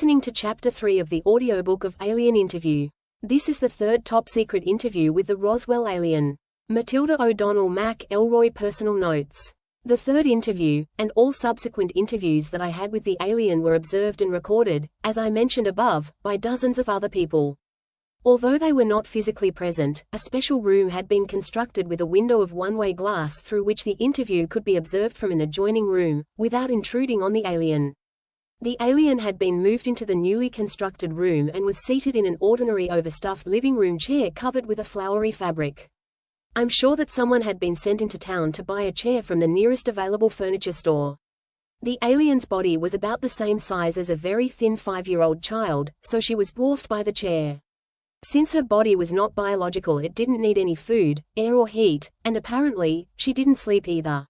listening to Chapter 3 of the audiobook of Alien Interview. This is the third top-secret interview with the Roswell alien. Matilda O'Donnell MacElroy personal notes. The third interview, and all subsequent interviews that I had with the alien were observed and recorded, as I mentioned above, by dozens of other people. Although they were not physically present, a special room had been constructed with a window of one-way glass through which the interview could be observed from an adjoining room, without intruding on the alien. The alien had been moved into the newly constructed room and was seated in an ordinary overstuffed living room chair covered with a flowery fabric. I'm sure that someone had been sent into town to buy a chair from the nearest available furniture store. The alien's body was about the same size as a very thin 5-year-old child, so she was dwarfed by the chair. Since her body was not biological, it didn't need any food, air or heat, and apparently, she didn't sleep either.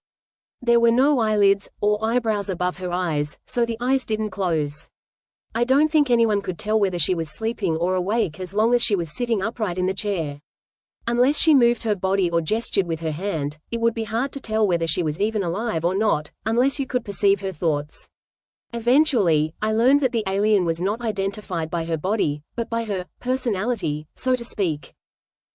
There were no eyelids, or eyebrows above her eyes, so the eyes didn't close. I don't think anyone could tell whether she was sleeping or awake as long as she was sitting upright in the chair. Unless she moved her body or gestured with her hand, it would be hard to tell whether she was even alive or not, unless you could perceive her thoughts. Eventually, I learned that the alien was not identified by her body, but by her personality, so to speak.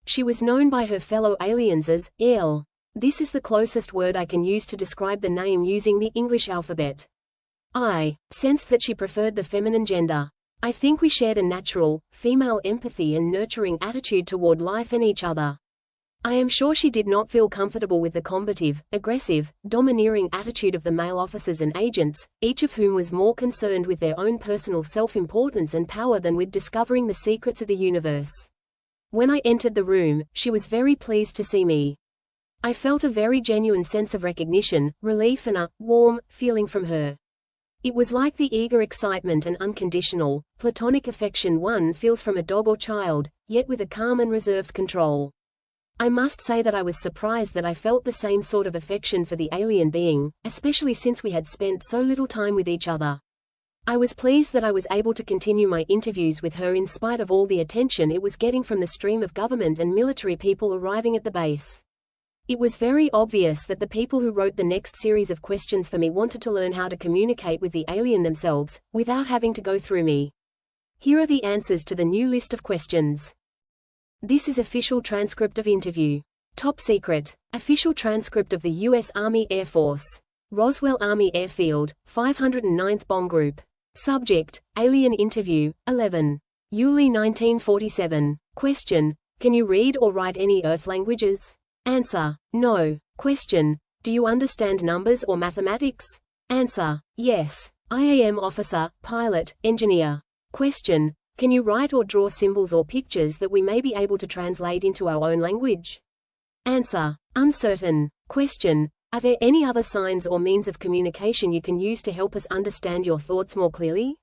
She was known by her fellow aliens as Elle. This is the closest word I can use to describe the name using the English alphabet. I sensed that she preferred the feminine gender. I think we shared a natural, female empathy and nurturing attitude toward life and each other. I am sure she did not feel comfortable with the combative, aggressive, domineering attitude of the male officers and agents, each of whom was more concerned with their own personal self-importance and power than with discovering the secrets of the universe. When I entered the room, she was very pleased to see me. I felt a very genuine sense of recognition, relief and a warm feeling from her. It was like the eager excitement and unconditional, platonic affection one feels from a dog or child, yet with a calm and reserved control. I must say that I was surprised that I felt the same sort of affection for the alien being, especially since we had spent so little time with each other. I was pleased that I was able to continue my interviews with her in spite of all the attention it was getting from the stream of government and military people arriving at the base. It was very obvious that the people who wrote the next series of questions for me wanted to learn how to communicate with the alien themselves, without having to go through me. Here are the answers to the new list of questions. This is official transcript of interview. Top secret. Official transcript of the U.S. Army Air Force. Roswell Army Airfield, 509th Bomb Group. Subject, Alien Interview, 11. July 1947. Question, can you read or write any Earth languages? Answer, no. Question, do you understand numbers or mathematics? Answer, yes. IAM officer, pilot, engineer. Question, can you write or draw symbols or pictures that we may be able to translate into our own language? Answer, uncertain. Question, are there any other signs or means of communication you can use to help us understand your thoughts more clearly?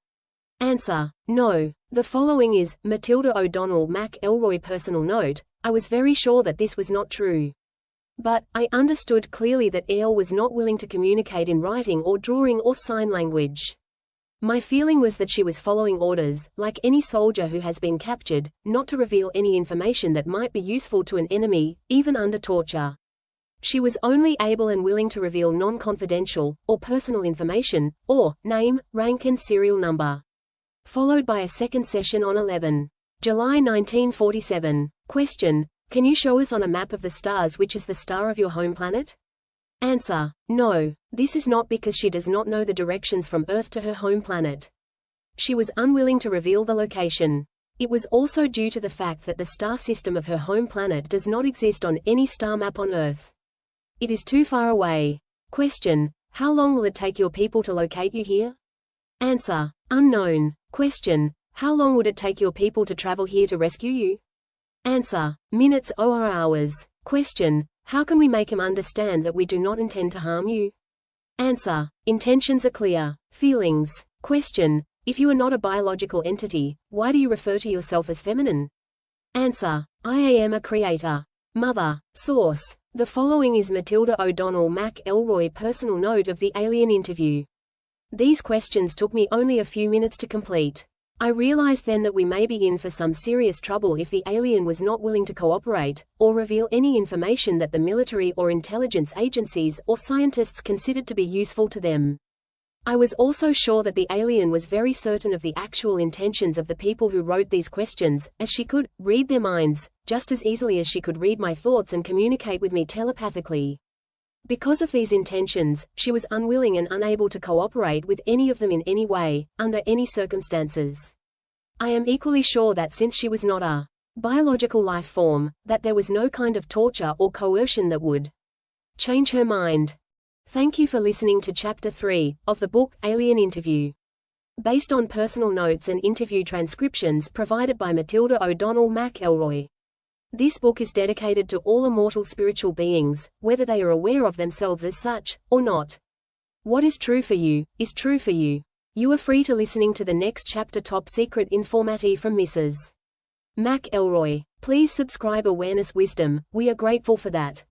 Answer, no. The following is Matilda O'Donnell MacElroy personal note. I was very sure that this was not true. But I understood clearly that Elle was not willing to communicate in writing or drawing or sign language. My feeling was that she was following orders, like any soldier who has been captured, not to reveal any information that might be useful to an enemy, even under torture. She was only able and willing to reveal non-confidential, or personal information, or name, rank and serial number. Followed by a second session on 11. July 1947. Question, can you show us on a map of the stars which is the star of your home planet? Answer, no. This is not because she does not know the directions from Earth to her home planet. She was unwilling to reveal the location. It was also due to the fact that the star system of her home planet does not exist on any star map on Earth. It is too far away. Question, how long will it take your people to locate you here? Answer, unknown. Question, how long would it take your people to travel here to rescue you? Answer, minutes or hours. Question, how can we make him understand that we do not intend to harm you? Answer, intentions are clear. Feelings. Question, if you are not a biological entity, why do you refer to yourself as feminine? Answer, I am a creator. Mother. Source. The following is Matilda O'Donnell MacElroy personal note of the alien interview. These questions took me only a few minutes to complete. I realized then that we may be in for some serious trouble if the alien was not willing to cooperate, or reveal any information that the military or intelligence agencies or scientists considered to be useful to them. I was also sure that the alien was very certain of the actual intentions of the people who wrote these questions, as she could read their minds, just as easily as she could read my thoughts and communicate with me telepathically. Because of these intentions, she was unwilling and unable to cooperate with any of them in any way, under any circumstances. I am equally sure that since she was not a biological life form, that there was no kind of torture or coercion that would change her mind. Thank you for listening to Chapter 3 of the book, Alien Interview. Based on personal notes and interview transcriptions provided by Matilda O'Donnell MacElroy. This book is dedicated to all immortal spiritual beings, whether they are aware of themselves as such, or not. What is true for you, is true for you. You are free to listening to the next chapter. Top secret informative from Mrs. MacElroy. Please subscribe Awareness Wisdom, we are grateful for that.